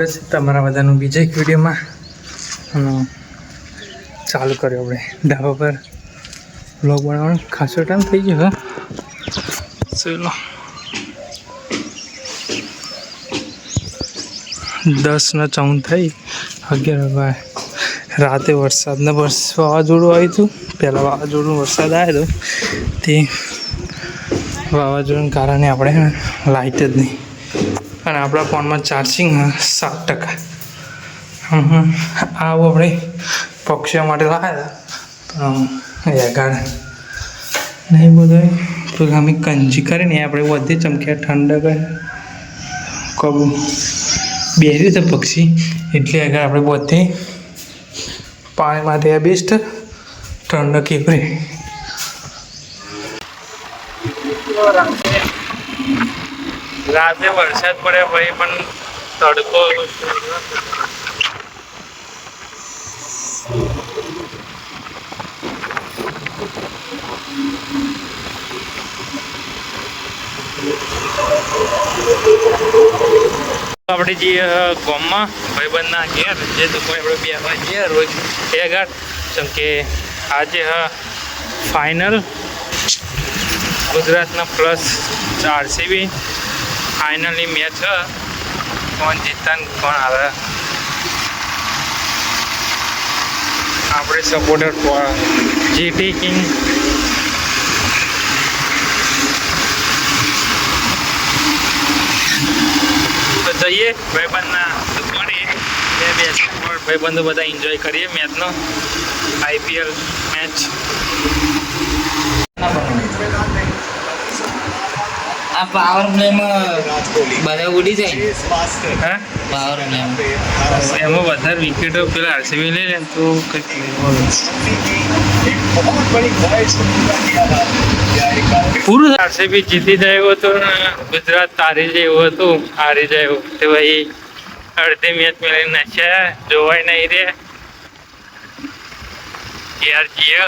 તમારા બધાનું બીજા એક વિડીયોમાં ચાલુ કર્યો આપણે ધાબા પર વ્લોગ બનાવવાનો ખાસો ટાઈમ થઈ ગયો. ચલો 10:14 થઈ 11 વાગે. રાતે વરસાદને વાવાઝોડું આવ્યું હતું. પહેલાં વાવાઝોડું વરસાદ આવ્યો હતો તે વાવાઝોડાને કારણે આપણે લાઇટ જ નહીં અને આપણા ફોનમાં ચાર્જિંગ 7%. આવું આપણે પક્ષીઓ માટે લાવ્યા પણ ગાડ નહીં બધું તો અમે કંજી કરીને આપણે વધે ચમક્યા ઠંડક કબૂ બેરી તો પક્ષી એટલે આગળ આપણે બધે પાણી માટે બેસ્ટ ઠંડક એવરે. રાતે વરસાદ પડે ભાઈ પણ તડકો આપણે જે ગામમાં ભાઈબંધના ઘેર જે દુકાન આપણે બે જઈએ રોજ એ આગળ જેમ કે આજે ફાઇનલ ગુજરાતના પ્લસ RCB ફાઇનલની મેચ કોણ જીતતા કોણ આવે આપણે સપોર્ટર જીટી કિંગ તો જઈએ ભાઈબંધના દુકાને બે ભાઈબંધો બધા એન્જોય કરીએ મેચનો IPL મેચ. આ પાવર પ્લેમાં બધા ઉડી જાય. હા પાવર પ્લેમાં એમાં વધારે વિકેટો પેલા RCB લઈ લે તો પૂરું RCB જીતી જાય એવું હતું ને ગુજરાત હારી જાય એવું હતું. હારી જાય એવું તો ભાઈ અડધી મેચ મેળવી નાખ્યા જોવાય નહીં રે યાર જીએ